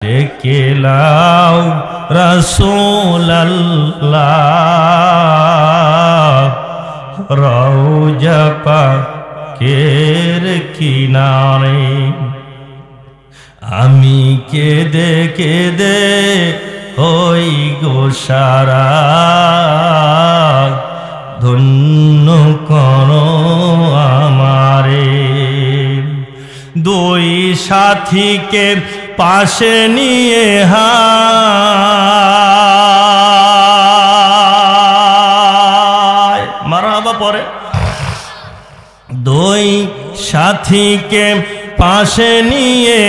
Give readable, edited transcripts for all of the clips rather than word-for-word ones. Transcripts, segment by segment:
ডেকে লাও রাসূলুল্লাহ রওজা পাকের কিনারে। আমি কেঁদে কেঁদে হই গো সারা, ধন্য করো আমারে। দুই সাথীকে পাশে নিয়ে মারহাবা পরে। দুই সাথীকে পাশে নিয়ে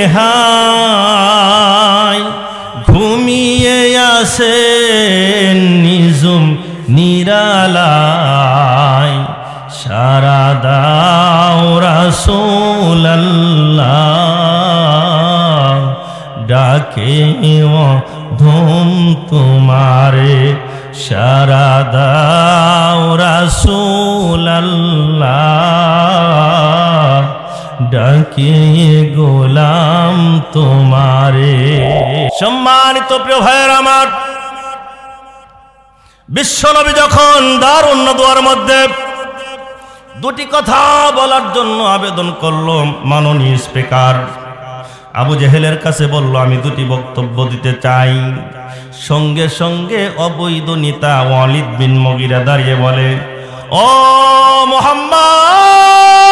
ঘুমিয়ে আসেন নিজুম নিরালায়। সারা দাও রাসূলুল্লাহ, ডাকে ধুম তোমারে। সারা দাও রাসূলুল্লাহ, ডাকে গোলাম তোমারে। সম্মানিত প্রিয় ভাইয়ের আমার, বিশ্বনবী যখন দারুন নদওয়ার মধ্যে দুটি কথা বলার জন্য আবেদন করলো, মাননীয় স্পিকার আবু জেহেলের কাছে বলল আমি দুটি বক্তব্য দিতে চাই। সঙ্গে সঙ্গে অবৈধ নেতা ওয়ালিদ বিন মুগীরা দাঁড়িয়ে বলে, ও মুহাম্মদ,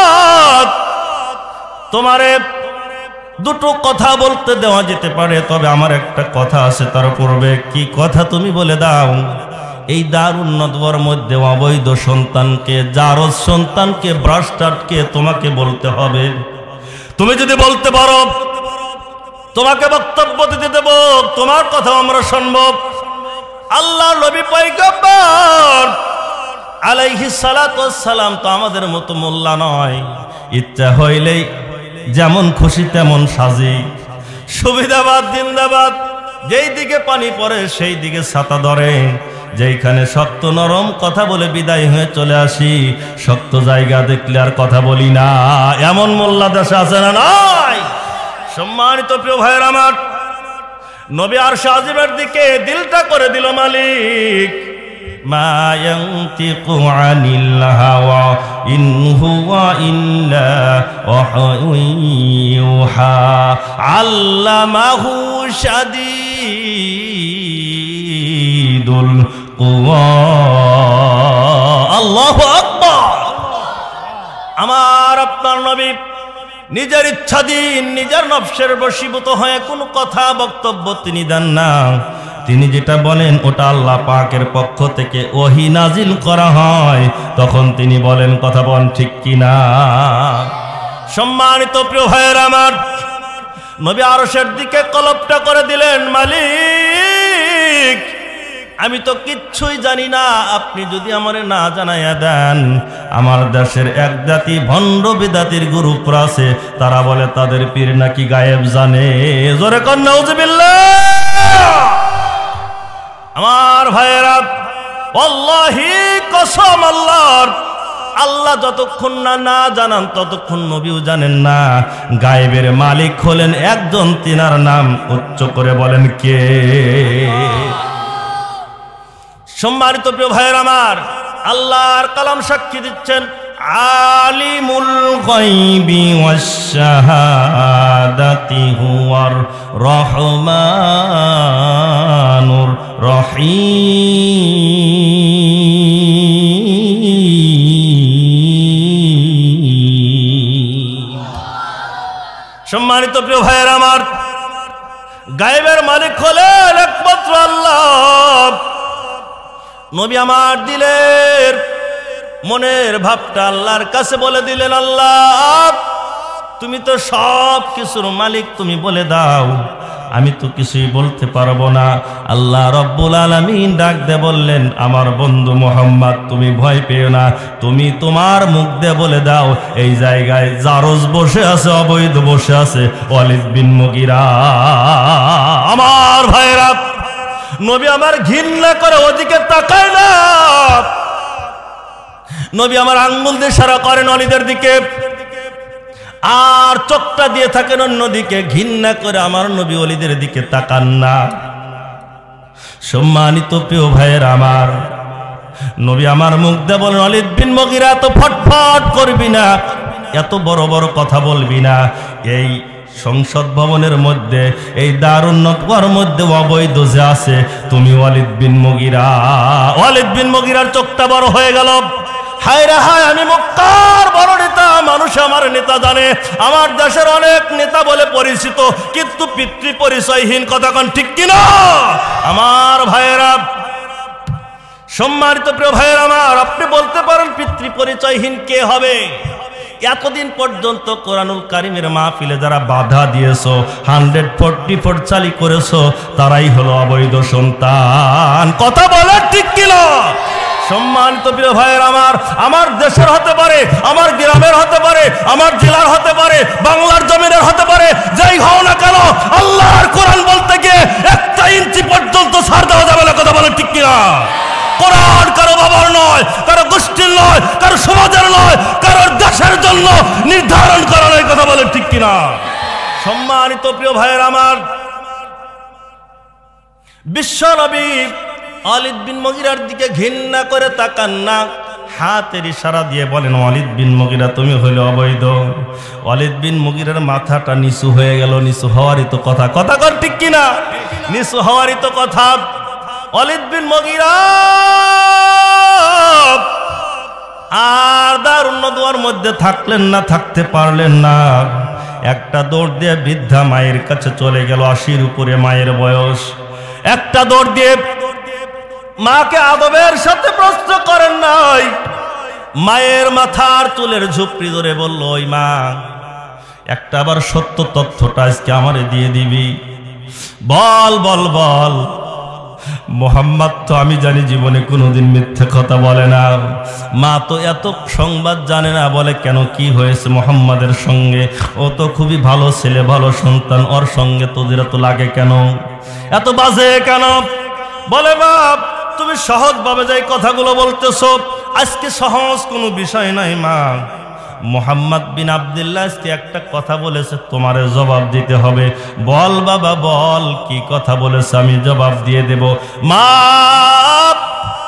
তোমারে দুটো কথা বলতে দেওয়া যেতে পারে, তবে আমার একটা কথা আছে তার পূর্বে। কি কথা তুমি বলে দাও। এই দারুন নদওয়ার মধ্যে অবৈধ সন্তানকে, জারজ সন্তানকে, ব্রাস্টারকে তোমাকে বলতে হবে। তুমি যদি বলতে পারো তোমাকে বক্তব্য দিতে দেব, তোমার কথা আমরা শুনব। আল্লাহ নবী পয়গম্বর আলাইহিস সালাতু ওয়াস সালাম তো আমাদের মতো মোল্লা নয়, ইচ্ছা হইলেই যেমন খুশি তেমন সাজি। সুবিধাবাদ জিন্দাবাদ, যেই দিকে পানি পড়ে সেই দিকে ছাতা ধরে। যেইখানে শক্ত নরম কথা বলে বিদায় হয়ে চলে আসি, শক্ত জায়গা দেখলে আর কথা বলি না, এমন মোল্লা দেশে আছে না নাই? সম্মানিত প্রিয় ভাইয়ের আমার, নবী আরশে আজিমের দিকে দিলটা করে দিল মালিক। মা ইয়ানতিকু আনিল হাওয়া ইন হুয়া ইল্লা ওয়াহয়ুন ইউহা আল্লামাহু শাদীদুল কুওয়া। আল্লাহু আকবার। আমার আপনার নবী নিজের ইচ্ছাধীন, নিজের নফসের বশীভূত হয়ে কোনো কথা বক্তব্য তিনি দেন না। তিনি যেটা বলেন ওটা আল্লাহ পাকের পক্ষ থেকে ওহী নাজিল করা হয়, তখন তিনি বলেন, কথা বল ঠিক কিনা। সম্মানিত প্রিয় ভাইয়ের আমার, নবী আরশের দিকে কলবটা করে দিলেন, মালিক আমি তো কিচ্ছুই জানি না, আপনি যদি আমারে না জানাইয়া দেন। আমার দেশের এক জাতি ভণ্ড বিদাতির গ্রুপ আছে, তারা বলে তাদের পীর নাকি গায়েব জানে। জোরে কর নাউজুবিল্লাহ। আমার ভাইয়েরা, আল্লাহি কসম আল্লাহর, আল্লাহ যতক্ষণ না জানান ততক্ষণ নবীও জানেন না। গায়েবের মালিক হলেন একজন, তিনার নাম উচ্চ করে বলেন কে? সম্মানিত প্রিয় ভাইয়ের আমার, আল্লাহর কালাম সাক্ষী দিচ্ছেন, আলিমুল গায়বি ওয়াশ শাহাদাতি হুয়ার রহমানুর রহিম। সম্মানিত প্রিয় ভাইয়ের আমার, গায়েবের মালিক হলেন একমাত্র আল্লাহ। নবী আমার দিলের মনের ভাবটা আল্লাহর কাছে বলে দিলেন, আল্লাহ তুমি তো সব কিছুর মালিক, তুমি বলে দাও, আমি তো কিছুই বলতে পারবো না। আল্লাহ রব্বুল আলামিন ডাক দিয়ে বললেন, আমার বন্ধু মুহাম্মদ তুমি ভয় পেও না, তুমি তোমার মুখ দিয়ে বলে দাও এই জায়গায় জারজ বসে আছে, অবৈধ বসে আছে ওয়ালিদ বিন মুগীরা। আমার ভাইরা, নবী আমার ঘৃণা করে ওদিকে তাকায় না। নবী আমার আঙ্গুল দিয়ে ইশারা করেন ওয়ালিদের দিকে, আর চোখটা দিয়ে থাকেন অন্যদিকে, ঘৃণা করে আমার নবী ওলিদের দিকে তাকান না। সম্মানিত প্রিয় ভাইয়ের আমার, নবী আমার মুখ দিয়ে বলেন, ওয়ালিদ বিন মুগীরা তো ফটফট করবি না, এত বড় বড় কথা বলবি না। এই সংসদ ভবনের মধ্যে, এই দারুন নদওয়ার মধ্যে অবৈধ যে আছে, তুমি ওয়ালিদ বিন মুগীরার চোখটা বড় হয়ে গেল। হায় রে হায়, আমি মক্কার বড় নেতা, মানুষ আমার নেতা জানে, আমার দেশের অনেক নেতা বলে পরিচিত, কিন্তু পিতৃ পরিচয়হীন। কথা কোন ঠিক কিনা আমার ভাইয়েরা? সম্মানিত প্রিয় ভাইয়ের আমার, আপনি বলতে পারেন পিতৃ পরিচয়হীন কে হবে? এতদিন পর্যন্ত কোরআনুল কারীমের মাহফিলে যারা বাধা দিয়েছো, 144 চালি করেছো, তারাই হলো অবৈধ সন্তান। কথা বলে ঠিক কিনা? সম্মানিত প্রিয় ভাইয়ের আমার, আমার দেশের হতে পারে, আমার গ্রামের হতে পারে, আমার জেলার হতে পারে, বাংলার জমিনের হতে পারে, যেই হও না কেন, আল্লাহর কোরআন বলতে গিয়ে 1 ইঞ্চি পর্যন্ত ছাড় দেওয়া যাবে না। কথা বলে ঠিক কিনা? কোরআন কারো বাবার নয়, কারো গোষ্ঠীর নয়, কারো সমাজের নয়, কারো দেশের জন্য নির্ধারণ করা নয়। কথা বলে ঠিক কিনা? সম্মানিত প্রিয় ভাইয়ের আমার, বিশ্বনবী ওয়ালিদ বিন মুগীরার দিকে ঘৃণা করে তাকান না, হাতের ইশারা দিয়ে বলেন, ওয়ালিদ বিন মুগীরা তুমি হইলে অবৈধ। ওয়ালিদ বিন মুগীরার মাথাটা নিচু হয়ে গেল। নিচু হওয়ারই তো কথা। কথা কর ঠিক কিনা? নিচু হওয়ারই তো কথা। ওয়ালিদ বিন মুগীরা আর দারুন নদওয়ার মধ্যে থাকলেন না, থাকতে পারলেন না। একটা দৌড় দিয়ে বৃদ্ধা মায়ের কাছে চলে গেল, 80-র উপরে মায়ের বয়স। একটা দৌড় দিয়ে মাকে আদবের সাথে প্রশ্ন করেন নাই, মায়ের মাথার চুলের ঝুপড়ি ধরে বলল, ওই মা, একটা আবার সত্য তথ্যটা আজকে আমারে দিয়ে দিবি। বল বল বল। মোহাম্মদ তো আমি জানি জীবনে কোনোদিন মিথ্যে কথা বলে না। মা তো এত সংবাদ জানে না। বলে, কেন, কি হয়েছে মোহাম্মদের সঙ্গে? ও তো খুবই ভালো ছেলে, ভালো সন্তান, ওর সঙ্গে তোদের এত লাগে কেন, এত বাজে কেন? বলে, বাপ, তুমি সহজভাবে যে কথাগুলো বলতেছো, আজকে সহজ কোনো বিষয় নাই মা। মোহাম্মদ বিন আব্দুল্লাহ আজকে একটা কথা বলেছে, তোমারে জবাব দিতে হবে। বল বাবা বল, কি কথা বলেছে, আমি জবাব দিয়ে দেব। মা,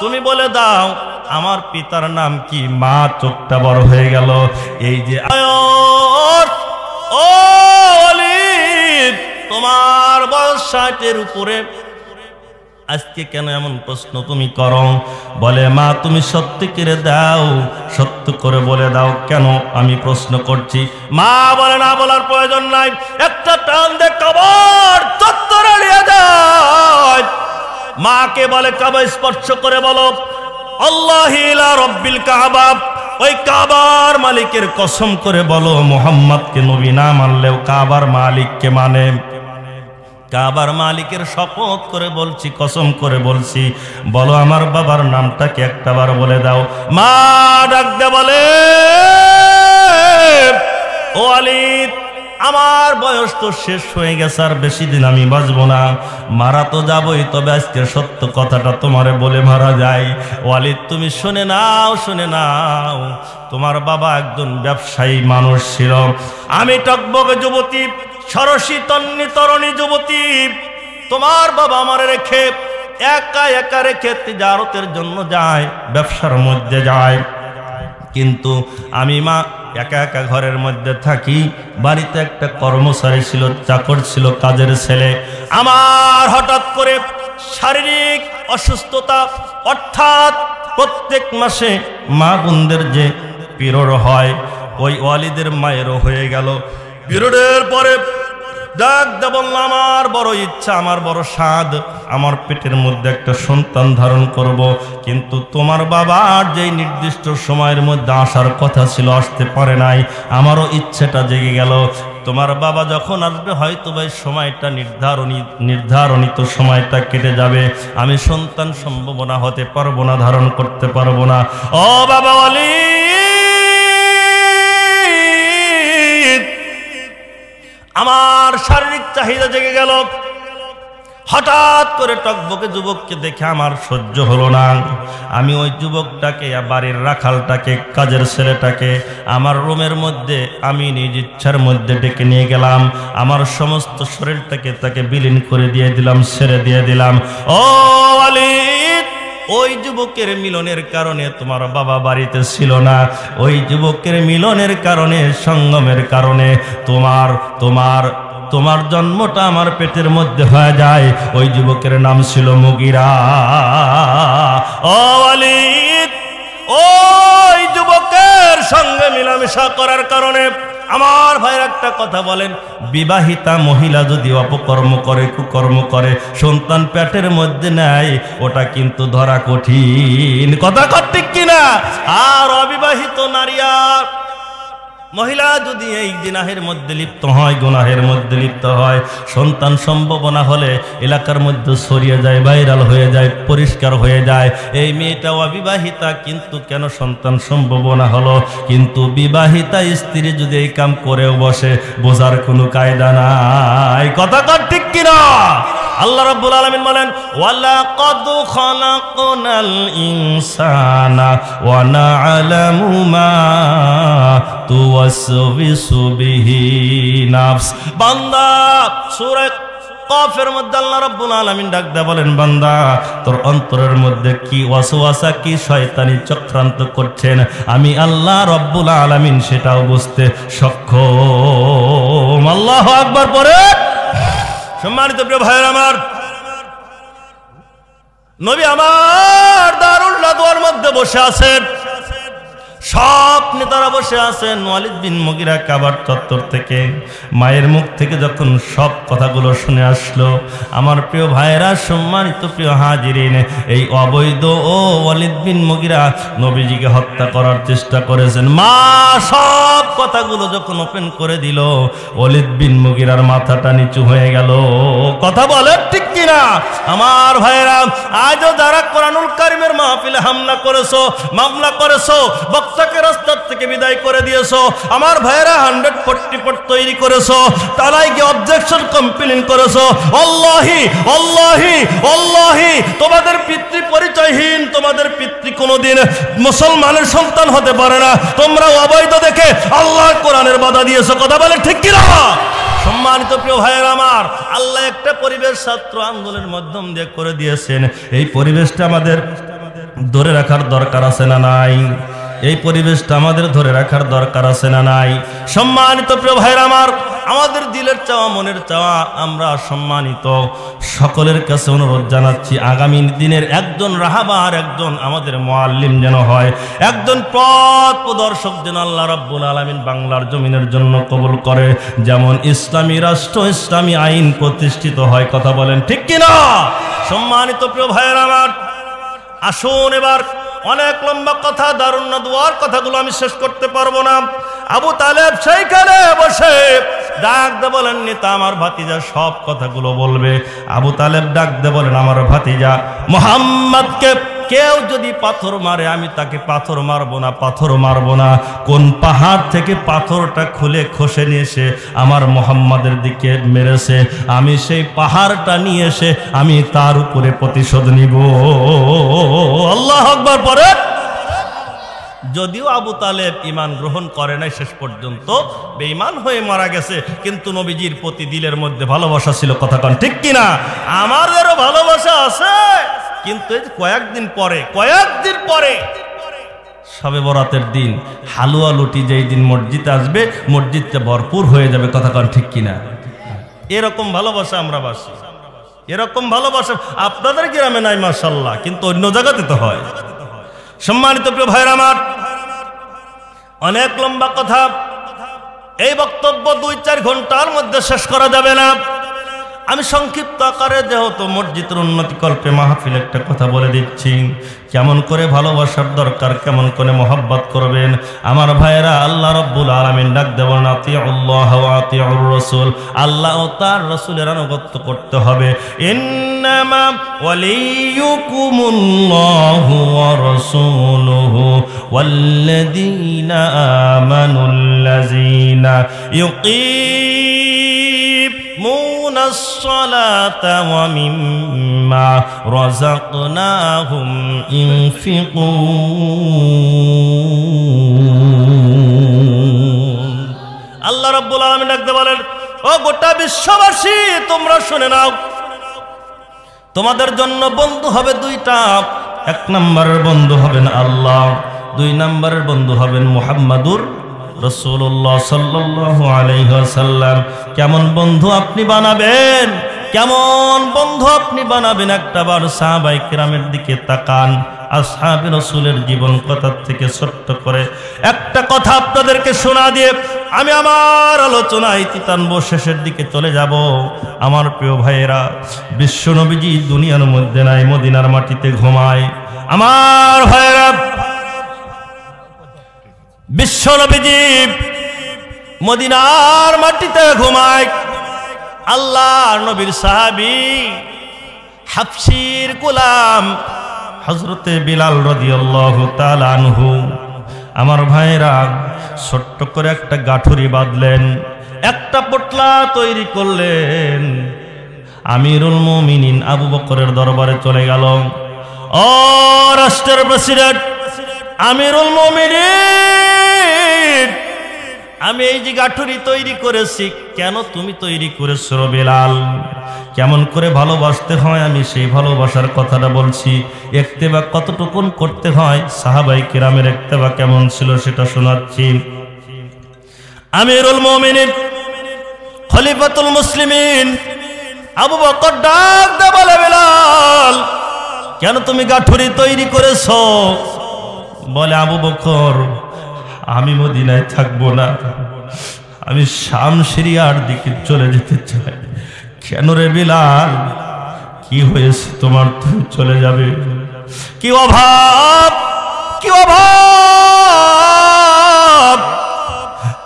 তুমি বলে দাও আমার পিতার নাম কি? মা চোখটা বড় হয়ে গেল। এই যে ও ওয়ালিদ, তোমার বয়স 60-এর উপরে, আজকে কেন এমন প্রশ্ন তুমি করো? বলে, মা তুমি সত্যি করে দাও, সত্য করে বলে দাও কেন আমি প্রশ্ন করছি। মা বলে, না বলার প্রয়োজন নাই, একটা টান দে কবর চত্বরে নিয়ে যায়। মাকে বলে, কাবা স্পর্শ করে বলো, আল্লাহি লা রব্বিল কাবা, ওই কাবার মালিকের কসম করে বলো, মুহাম্মদকে নবী না মানলেও কাবার মালিককে মানে। কাবার মালিকের শপথ করে বলছি, কসম করে বলছি, বলো আমার বাবার নামটাকে একটাবার বলে দাও। মা ডাক দে বলে, ও ওয়ালিদ, আমার বয়স তো শেষ হয়ে গেছে, আর বেশি দিন আমি বাঁচবো না, মারা তো যাবই, তবে আজকে সত্য কথাটা তোমারে বলে মারা যায়। ওয়ালিদ তুমি শুনে নাও, শুনে নাও, তোমার বাবা একজন ব্যবসায়ী মানুষ ছিল। আমি টকবকে যুবতী, সরসী তরুণী যুবতী, তোমার বাবা আমার রেখে একা একা রেখে তিজারতের জন্য যায়, ব্যবসার মধ্যে যায়, কিন্তু আমি মা একা একা ঘরের মধ্যে থাকি। বাড়িতে একটা কর্মচারী ছিল, চাকর ছিল, কাজের ছেলে। আমার হঠাৎ করে শারীরিক অসুস্থতা, অর্থাৎ প্রত্যেক মাসে মা বোনদের যে পিরিয়ড হয়, ওই ওয়ালিদের মায়েরও হয়ে গেল। পিরিয়ডের পরে ডাক দে বলল, আমার বড় ইচ্ছা, আমার বড় স্বাদ, আমার পেটের মধ্যে একটা সন্তান ধারণ করব, কিন্তু তোমার বাবার যেই নির্দিষ্ট সময়ের মধ্যে আসার কথা ছিল, আসতে পারে নাই। আমারও ইচ্ছেটা জেগে গেল, তোমার বাবা যখন আসবে হয়তো ভাই সময়টা নির্ধারণিত সময়টা কেটে যাবে, আমি সন্তান সম্ভাবনা হতে পারবো না, ধারণ করতে পারবো না। ও বাবা ওয়ালিদ, আমার শারীরিক চাহিদা জেগে গেল, হঠাৎ করে টকবকে যুবককে দেখে আমার সহ্য হলো না। আমি ওই যুবকটাকে, বাড়ির রাখালটাকে, কাজের ছেলেটাকে আমার রুমের মধ্যে আমি নিজ ইচ্ছার মধ্যে ডেকে নিয়ে গেলাম। আমার সমস্ত শরীরটাকে তাকে বিলীন করে দিয়ে দিলাম, ছেড়ে দিয়ে দিলাম। ও ওয়ালিদ, ওই যুবকের মিলনের কারণে তোমার বাবা বাড়িতে ছিল না। ওই যুবকের মিলনের কারণে, সঙ্গমের কারণে তোমার জন্মটা আমার পেটের মধ্যে হয়ে যায়। ওই যুবকের নাম ছিল মুগিরা। ও ওয়ালিদ, ওই যুবকের সঙ্গে মিলামেশা করার কারণে আমার ভাইয়ের একটা কথা বলেন, বিবাহিতা মহিলা যদি অপকর্ম করে, কুকর্ম করে, সন্তান পেটের মধ্যে নেয়, ওটা কিন্তু ধরা কঠিন। কথা ঠিক কিনা? আর অবিবাহিত নারী আর মহিলা যদি এই জিনাহের মধ্যে লিপ্ত হয়, গুনাহের মধ্যে লিপ্ত হয়, সন্তান সম্ভাবনা হলে এলাকার মধ্যে ছড়িয়ে যায়, ভাইরাল হয়ে যায়, পরিষ্কার হয়ে যায়। এই মেয়েটা অবিবাহিতা, কিন্তু কেন সন্তান সম্ভাবনা হলো? কিন্তু বিবাহিতা স্ত্রী যদি এই কাম করেও বসে, বোঝার কোনো কায়দা নাই। কথা ঠিক কিনা? আল্লাহ রাব্বুল আলামিন বলেন, ওয়ালাকাদ খালাকনাল ইনসানা ওয়া না'লামু মা তুওয়াসবিসু বিহি নাফস। বান্দা, সূরা কাফের মধ্যে আল্লাহ রাব্বুল আলামিন ডাক দেয়া বলেন, বান্দা তোর অন্তরের মধ্যে কি ওয়াসওয়াসা, কি শয়তানি চক্রান্ত করছেন, আমি আল্লাহ রাব্বুল আলামিন সেটাও বুঝতে সক্ষম। আল্লাহু আকবার পড়ে। সম্মানিত প্রিয় ভাইয়ের আমার, নবী আমার দারুল নাদওয়ার মধ্যে বসে আছেন, সব নেতারা বসে আছেন। ওয়ালিদ বিন মুগিরা কাবার চত্বর থেকে মায়ের মুখ থেকে যখন সব কথাগুলো শুনে আসলো, আমার প্রিয় ভাইয়েরা, সম্মানিত প্রিয় হাজিরিন, এই অবৈধ ও ওয়ালিদ বিন মুগিরা নবীজিকে হত্যা করার চেষ্টা করেছেন। মা সব কথাগুলো যখন ওপেন করে দিল, ওয়ালিদ বিন মুগিরার মাথাটা নিচু হয়ে গেল। কথা বলে ঠিক কিনা? আমার ভাইয়েরা, আজও যারা কোরআনুল কারীমের মাহফিলে হামলা করেছো, মামলা করেছো, বক্তাকে রাস্তা থেকে বিদায় করে দিয়েছো, আমার ভাইয়েরা 140 তৈরি করেছো, তারাই কি অবজেকশন কমপ্লেইন করেছো, আল্লাহি আল্লাহি আল্লাহি তোমাদের পিতৃ পরিচয়হীন, তোমাদের পিতৃ কোনোদিন মুসলমানের সন্তান হতে পারে না, তোমরা অবৈধ দেখে আল্লাহর কোরআনের বাধা দিয়েছো। কথা বলে ঠিক কিনা? সম্মানিত প্রিয় ভাইয়ের আমার, আল্লাহ একটা পরিবেশ ছাত্র আন্দোলনের মাধ্যম দিয়ে করে দিয়েছেন। এই পরিবেশটা আমাদের ধরে রাখার দরকার আছে না নাই? এই পরিবেশটা আমাদের ধরে রাখার দরকার আছে না নাই? সম্মানিত প্রিয় ভাইয়ের আমার, আমাদের দিলের চাওয়া, মনের চাওয়া, আমরা সম্মানিত সকলের কাছে অনুরোধ জানাচ্ছি, আগামী দিনের একজন রাহাবার, একজন আমাদের মুআল্লিম যেন হয়, একজন পথ প্রদর্শক যেন আল্লাহ রাব্বুল আলামিন বাংলার জমিনের জন্য কবুল করে, যেমন ইসলামী রাষ্ট্র, ইসলামী আইন প্রতিষ্ঠিত হয়। কথা বলেন ঠিক কিনা? সম্মানিত প্রিয় ভাইয়ের আমার, আসুন এবার, অনেক লম্বা কথা, দারুন নাদওয়ার কথাগুলো আমি শেষ করতে পারবো না। আবু তালেব সেইখানে বসে ডাক দে বলেন, নেতা আমার ভাতিজা সব কথাগুলো বলবে। আবু তালেব ডাক দে বলেন, আমার ভাতিজা মুহাম্মদকে কেউ যদি পাথর মারে, আমি তাকে পাথর মারবো না, পাথর মারবো না। কোন পাহাড় থেকে পাথরটা খুলে খসে নিয়ে এসে আমার মুহাম্মাদের দিকে মেরেছে, আমি সেই পাহাড়টা নিয়ে এসে আমি তার উপরে প্রতিশোধ নিব। আল্লাহু আকবার পড়ে। যদিও আবু তালেব ঈমান গ্রহণ করে নাই, শেষ পর্যন্ত বেঈমান হয়ে মারা গেছে, কিন্তু নবীজির প্রতি দিলের মধ্যে ভালোবাসা ছিল। কথা কন ঠিক কিনা? আমাদেরও ভালোবাসা আছে, কিন্তু কয়েকদিন পরে শবে বরাতের দিন হালুয়া লুটি যেই দিন মসজিদে আসবে, মসজিদটা ভরপুর হয়ে যাবে। কথা কন ঠিক কিনা? এরকম ভালোবাসা আমরা বাসি, এরকম ভালোবাসা আপনাদের গ্রামে নাই মাশাআল্লাহ, কিন্তু অন্য জায়গাতে তো হয়। সম্মানিত প্রিয় ভাইরা আমার, অনেক লম্বা কথা, এই বক্তব্য 2-4 ঘন্টার মধ্যে শেষ করা যাবে না। আমি সংক্ষিপ্ত আকারে যেহেতু মসজিদের উন্নতি কল্পে মাহফিল একটা কথা বলে দিচ্ছি, কেমন করে ভালোবাসার দরকার, কেমন করে মহব্বত করবেন। আমার ভাইয়েরা, আল্লাহ রাব্বুল আলামিন ডাক দেবেন, আতিউল্লাহ ওয়া আতিউর রাসূল, আল্লাহ ও তার রাসূলের আনুগত্য করতে হবে। ইন্নামা ওয়ালিয়ুকুমুল্লাহু ওয়া রাসূলুহু ওয়াল্লাযীনা আমানুল্লাযীনা ইউকিমুনা يقيمون الصلاة ومما رزقناهم ينفقون আল্লাহ রাব্বুল আলামিন ডাকতে বলেন, ও গোটা বিশ্ববাসী তোমরা শুনে নাও, তোমাদের জন্য বন্ধু হবে দুইটা। এক নম্বরের বন্ধু হবেন আল্লাহ, দুই নম্বরের বন্ধু হবেন মুহাম্মাদুর রাসূলুল্লাহ সাল্লাল্লাহু আলাইহি ওয়াসাল্লাম। কেমন বন্ধু আপনি বানাবেন, কেমন বন্ধু আপনি বানাবেন? একটাবার সাহাবায়ে কেরামের দিকে তাকান, আসহাবে রাসূলের জীবন কথা থেকে ছোট্ট করে একটা কথা আপনাদেরকে শোনা দিয়ে আমি আমার আলোচনা ইতি টানবো, শেষের দিকে চলে যাব। আমার প্রিয় ভাইয়েরা, বিশ্ব নবীজি দুনিয়ার মধ্যে নাই, মদিনার মাটিতে ঘুমায়। আমার ভাইয়েরা, বিশ্ব নবীজি মদিনার মাটিতে ঘুমায়। আল্লাহ নবীর সাহাবী হাফসির গোলাম হযরতে বিলাল রাদিয়াল্লাহু তাআলা আনহু, আমার ভাইয়েরা, ছোট্ট করে একটা গাঠুরি বাঁধলেন, একটা পোটলা তৈরি করলেন। আমিরুল মুমিনিন আবু বকরের দরবারে চলে গেল। ও রাষ্ট্রের প্রেসিডেন্ট, আমিরুল মুমিনিন, আমি এই যে গাঠুরি তৈরি করেছি, কেন তুমি তৈরি করেছো বিলাল? কেমন করে ভালোবাসতে হয় আমি সেই ভালোবাসার কথাটা বলছি। ইত্তেবা কতটুকুন করতে হয়, সাহাবায়ে কেরামের ইত্তেবা কেমন ছিল সেটা শোনাচ্ছি। আমিরুল মুমিনিন খলিফাতুল মুসলিমিন আবু বকর ডাক দিয়ে বলে, বিলাল কেন তুমি গাঠুরি তৈরি করেছো? বলে, আবু বকর আমি মদিনায় থাকবো না, আমি শাম সিরিয়ার দিকে চলে যেতে চাই। কেন রে বিলাল, কি হয়েছে তোমার, তুমি চলে যাবে? কি অভাব, কি অভাব?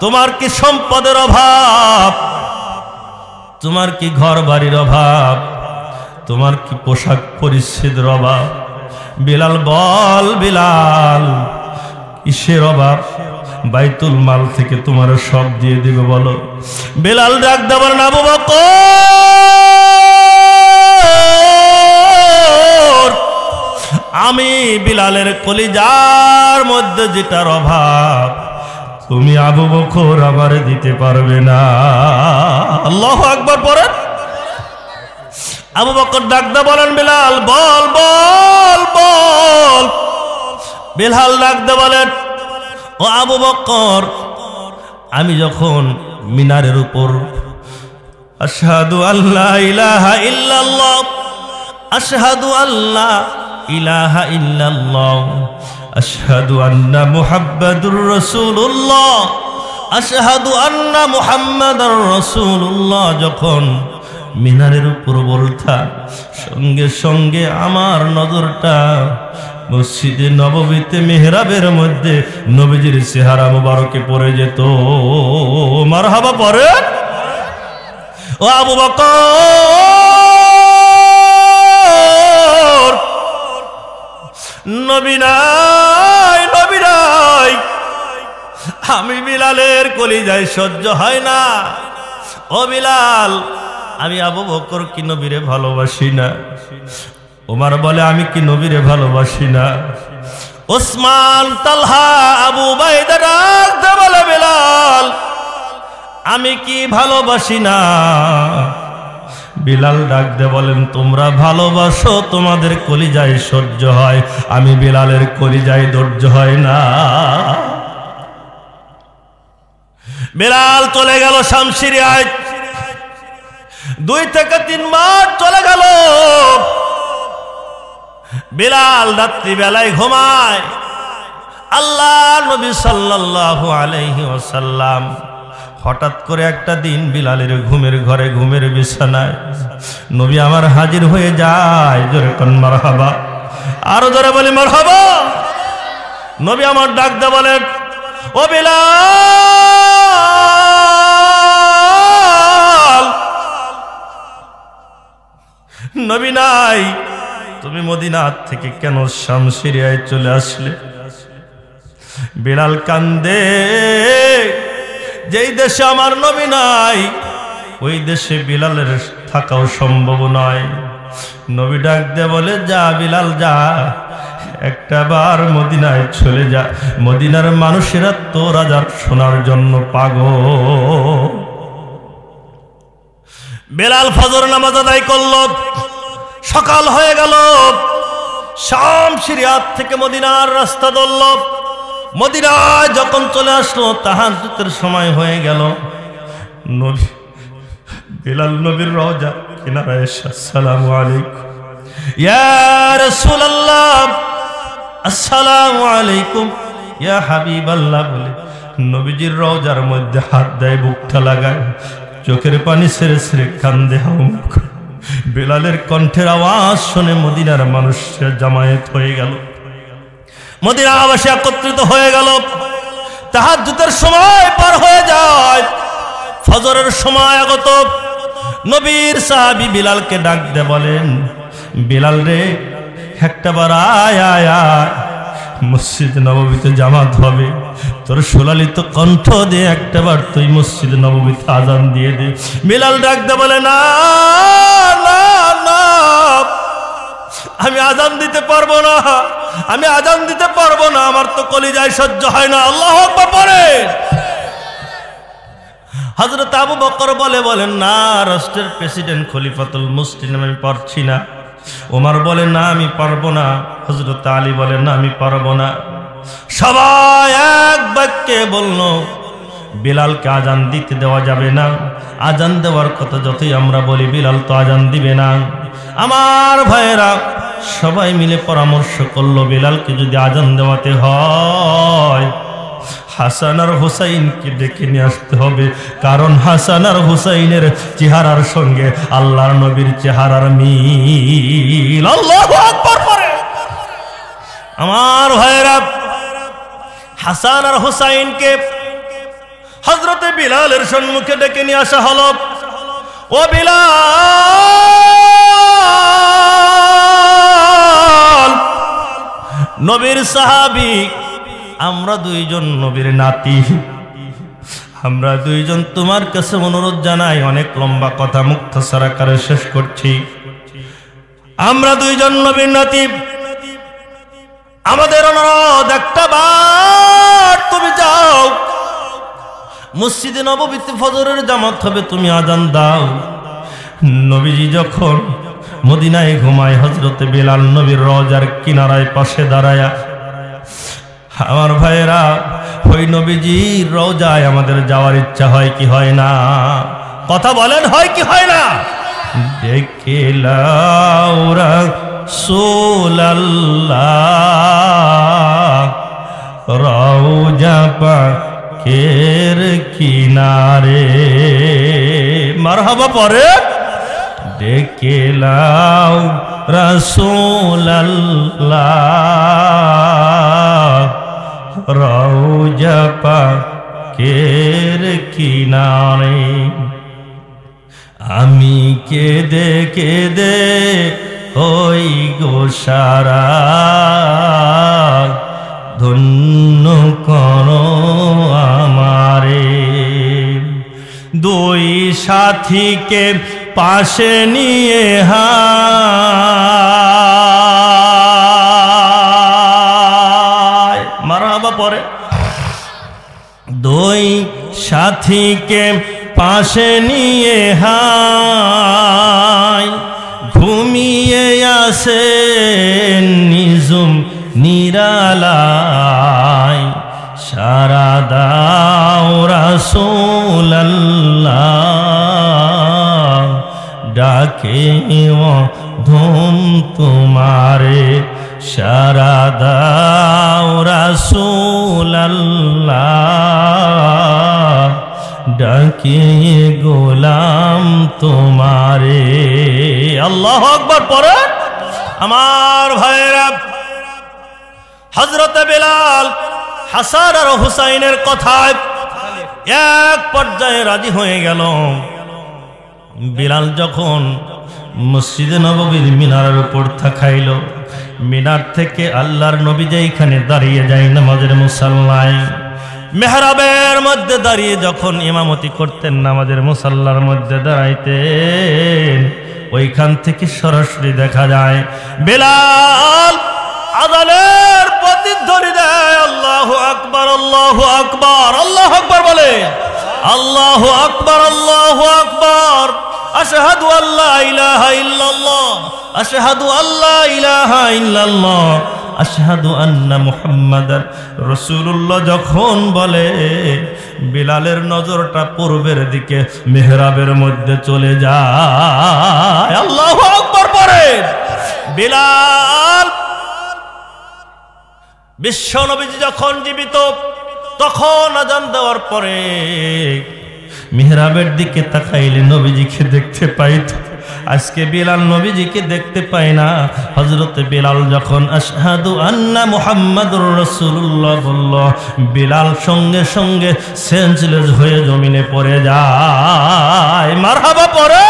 তোমার কি সম্পদের অভাব? তোমার কি ঘর বাড়ির অভাব? তোমার কি পোশাক পরিচ্ছদের অভাব? বিলাল বল, বিলাল কিসের অভাব? বাইতুল মাল থেকে তোমার সব দিয়ে দিবে, বলো। বিলাল ডাক দেবার না, আবু বকর আমি বিলালের কলিজার মধ্যে যেটার অভাব তুমি আবু বকর আমারে দিতে পারবে না। আল্লাহু আকবার পড়েন। আবু বকর ডাক দিয়ে বলেন, বিলাল বল বল বল। বিলাল ডাক দিয়ে বলেন, ও আবু বকর আমি যখন মিনারের উপর আশহাদু আল্লা ইলাহা ইল্লাল্লাহ, আশহাদু আল্লা ইলাহা ইল্লাল্লাহ, আশহাদু আন্না মুহাম্মাদুর রাসূলুল্লাহ, আশহাদু আন্না মুহাম্মাদুর রাসূলুল্লাহ যখন মিনারের উপর বলতা, সঙ্গে সঙ্গে আমার নজরটা মসজিদে নববীতে মেহরাবের মধ্যে নবীজির চেহারা মুবারকে পড়ে যেত। মারহাবা পড়ে। ও আবু বকর নবী নাই, নবী নাই, আমি বিলালের কলিজায় সহ্য হয় না। ও বিলাল আমি আবু বকর কি নবীরে ভালোবাসি না? ওমর বলে, আমি কি নবীরে ভালোবাসি না? ওসমান, তালহা, আবু উবাইদা ডাক দিয়ে বলে, বিলাল আমি কি ভালোবাসি না? বিলাল ডাক দিয়ে বলেন, তোমরা ভালোবাসো, তোমাদের কলিজায় সহ্য হয়, আমি বিলালের কলিজায় ধৈর্য হয় না। বিলাল চলে গেল শাম সিরিয়ায়। 2 থেকে 3 মাস চলে গেল। বিলাল রাত্রি বেলায় ঘুমায়। আল্লাহ নবী সাল্লাল্লাহু আলাইহি ওয়াসাল্লাম হঠাৎ করে একটা দিন বিলালের ঘুমের ঘরে, ঘুমের বিছানায় নবী আমার হাজির হয়ে যায়। জোরে কোন মারহাবা, আরো জোরে বলি মারহাবা। নবী আমার ডাক দিয়ে বলেন, ও বিলাল নবী নাই, তুমি মদিনা থেকে কেন শাম সিরিয়ায় চলে আসলে? বিলাল কান্দে, যেই দেশে আমার নবী নাই ওই দেশে বিলালের থাকাও সম্ভব নয়। নবী ডাক দিয়ে বলে, যা বিলাল যা, একটা বার মদিনায় চলে যা, মদিনার মানুষেরা তোর আযান শোনার জন্য পাগল। বেলাল ফজর নামাজ আদায় করল, সকাল হয়ে গেল। শাম সিরিয়াত থেকে মদিনার রাস্তা ধরল। মদিনায় যখন চলে আসলো, তাহাজ্জুদের সময় হয়ে গেল। নবী বেলাল নবীর রওজা কিনারায় এসে, আসসালামু আলাইকুম ইয়া রাসূলুল্লাহ, আসসালামু আলাইকুম ইয়া হাবিবাল্লাহ বলে নবীজির রওজার মধ্যে হাত দেয়, বুকটা লাগায়, চোখের পানি ছেড়ে ছেড়ে কান্দে। বেলালের কণ্ঠের আওয়াজ শুনে মদিনার মানুষের জামায়াত হয়ে গেল, মদিনাবাসী একত্রিত হয়ে গেল। তাহাজ্জুদের সময় পার হয়ে যায়, ফজরের সময় আগত। নবীর সাহাবী বিলালকে ডাক দিয়ে বলেন, বিলাল রে, একটা বার আয় আয় আয়, মসজিদ নববীতে জামাত হবে, তোর সুলালিত কণ্ঠ দিয়ে একটাবার তুই মসজিদ নববীতে আজান দিয়ে দে। বিলাল ডাক দিয়ে বলে, না না না, আমি আজান দিতে পারবো না, আমি আজান দিতে পারবো না, আমার তো কলিজায় সহ্য হয় না। আল্লাহু আকবার পড়ে। হযরত আবু বকর বলেন, না, রাষ্ট্রের প্রেসিডেন্ট খলিফাতুল মুসলিম, আমি পারছি না। ওমর বলে, না আমি পারবো না। হযরত আলী বলেন, না আমি পারবো না। সবাই এক বাক্যে বলল, বিলালকে আজান দিতে দেওয়া যাবে না। আজান দেওয়ার কথা যতই আমরা বলি, বিলাল তো আজান দিবে না। আমার ভাইয়েরা সবাই মিলে পরামর্শ করলো, বিলালকে যদি আজান দেওয়াতে হয়, হাসান আর হুসাইনকে ডেকে নিয়ে আসতে হবে, কারণ হাসান আর হুসাইনের চেহারার সঙ্গে আল্লাহর নবীর চেহারার মিল। আল্লাহু আকবার পড়ে। আমার ভাইয়েরা, হাসান আর হুসাইনকে হযরতে বিলালের সম্মুখে ডেকে নিয়ে আসা হলো। ও বিলাল, নবীর সাহাবী, আমরা দুইজন নবীর নাতি, আমরা দুইজন তোমার কাছে অনুরোধ জানাই। অনেক লম্বা কথা মুখতাসার আকারে শেষ করছি। আমরা দুইজন নবীর নাতি, আমাদের অনুরোধ, একটা বার তুমি যাও, মসজিদে নববীতে ফজরের জামাত হবে, তুমি আজান দাও। নবীজি যখন মদিনায় ঘুমায়, হযরতে বিলাল নবীর রওজার কিনারায় পাশে দাঁড়ায়া, আমার ভাইয়েরা, ওই নবীজির রওজায় আমাদের যাওয়ার ইচ্ছা হয় কি হয় না? কথা বলেন, হয় কি হয় না? ডেকে লাও রাসূলুল্লাহ, রওজা পাকের কিনারে। মারহাবা পরে। ডেকে লাও রাসূলুল্লাহ, রওজা পাকের কিনারে। আমি কেঁদে কেঁদে হই গো সারা, ধন্য করো আমারে। দুই সাথীকে পাশে নিয়ে মারহাবা পরে। দুই সাথীকে পাশে নিয়ে ঘুমিয়ে আসে নিজুম নিরালায়। সারা দাও রাসূলুল্লাহ, ডাকে ধুম তোমারে। সারা দাও রাসূলুল্লাহ, ডাকে গোলাম তোমারে। আল্লাহু আকবার পড়ে। আমার ভাইরা, হযরতে বিলাল হাসান আর হুসাইনের কথায় এক পর্যায়ে রাজি হয়ে গেল। বিলাল যখন মসজিদে নববীর মিনারের উপর থাকাইল, মিনার থেকে আল্লাহর নবী যেইখানে দাঁড়িয়ে যায় নামাজের মুসাল্লায়, মেহরাবের মধ্যে দাঁড়িয়ে যখন ইমামতি করতেন, নামাজের মুসাল্লার মধ্যে দাঁড়াইতেন, ওইখান থেকে সরাসরি দেখা যায় বেলাল আযানের প্রতিধ্বনি দেয়, আল্লাহু আকবার, আল্লাহু আকবার, আল্লাহু আকবার বলে, আল্লাহু আকবার, আল্লাহু আকবার, আশহাদু আল্লা ইলাহা ইল্লাল্লাহ, আশহাদু আল্লা ইলাহা ইল্লাল্লাহ, আশহাদু আন্না মুহাম্মাদার রাসূলুল্লাহ যখন বলে, বিলালের নজরটা পূর্বের দিকে মেহরাবের মধ্যে চলে যায়। আল্লাহু আকবার পড়ে বিলাল। বিশ্ব নবীজি যখন জীবিত, তখন আযান দেওয়ার পরে মেহরাবের দিকে তাকাইলে নবীজিকে দেখতে পাইত। আজকে বিলাল নবীজিকে দেখতে পায় না। হযরতে বিলাল যখন আশহাদু আন্না মুহাম্মাদুর রাসূলুল্লাহ বলল, বিলাল সঙ্গে সঙ্গে সেন্সলেস হয়ে জমিনে পড়ে যায়। মারহাবা পড়ে।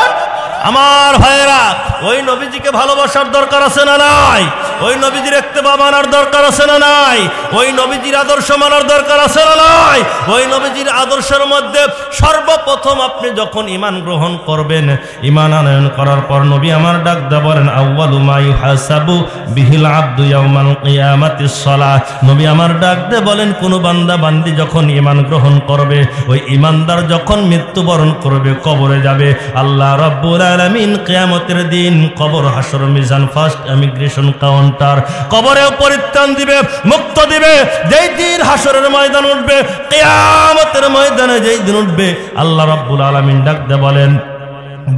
আমার ভাইয়েরা, ওই নবীজিকে ভালোবাসার দরকার আছে না নাই? ওই নবীজির ইত্তেবা মানার দরকার আছে না নাই? ওই নবীজির আদর্শ মানার দরকার আছে না নাই? ওই নবীজির আদর্শের মধ্যে সর্বপ্রথম আপনি যখন ঈমান গ্রহণ করবেন, ঈমান আনয়ন করার পর নবী আমার ডাক দা বলেন, আউয়ালু মা ইউহাসাবু বিহিল আবদু ইয়াউমাল কিয়ামাতিস সালাহ। নবী আমার ডাক দে বলেন, কোন বান্দা বান্দি যখন ঈমান গ্রহণ করবে, ওই ঈমানদার যখন মৃত্যুবরণ করবে, কবরে যাবে, আল্লাহ রাব্বুল আলামিন কিয়ামতের দিন কবর, হাসর, মিজান, ফার্স্ট ইমিগ্রেশন কাউন্টার, কবরেও পরিত্রাণ দিবে, মুক্ত দিবে। যেই দিন হাসরের ময়দান উঠবে, কিয়ামতের ময়দানে যেই দিন উঠবে, আল্লাহ রাব্বুল আলামিন ডাক দে বলেন,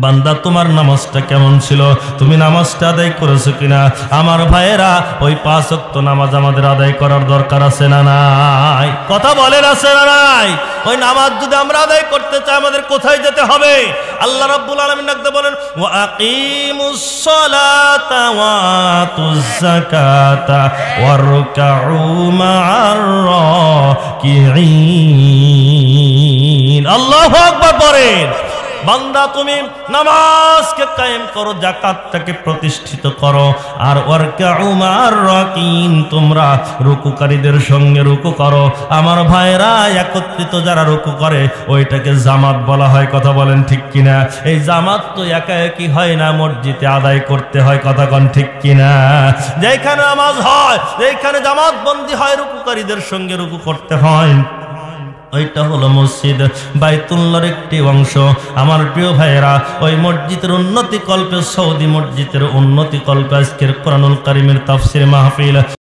বান্দা তোমার নামাজটা কেমন ছিল? তুমি নামাজটা আদায় করেছো কিনা? আমার ভাইয়েরা, ওই 5 ওয়াক্ত নামাজ আমাদের আদায় করার দরকার আছে না নাই? কথা বলেন, আছে না নাই? ওই নামাজ যদি আমরা আদায় করতে চাই, আমাদের কোথায় যেতে হবে? আল্লাহ রাব্বুল আলামিন ডাকতে বলেন, ওয়া আকিমুস সালাতা ওয়া আতুজ যাকাতা ওয়ারকাউ মা'আর রাকিঈন। আল্লাহু আকবার পড়েন। বান্দা তুমি নামাজকে কায়েম করো, যাকাতটাকে প্রতিষ্ঠিত করো, আর ওয়ারকাউ মা'আর রাকিঈন, তোমরা রুকুকারীদের সঙ্গে রুকু করো। আমার ভাইরা, একত্রিত যারা রুকু করে ওইটাকে জামাত বলা হয়। কথা বলেন ঠিক কিনা? এই জামাত তো একা একই হয় না, মসজিদে আদায় করতে হয়। কথা কন ঠিক কিনা? যেখানে নামাজ হয়, যেখানে জামাত বন্দী হয়, রুকুকারীদের সঙ্গে রুকু করতে হয়, ওইটা হলো মসজিদ, বাইতুল্লাহর একটি অংশ। আমার প্রিয় ভাইয়েরা, ওই মসজিদের উন্নতি কল্পে, সৌদি মসজিদের উন্নতি কল্পে আজকের কোরআনুল কারীমের তাফসীর মাহফিল।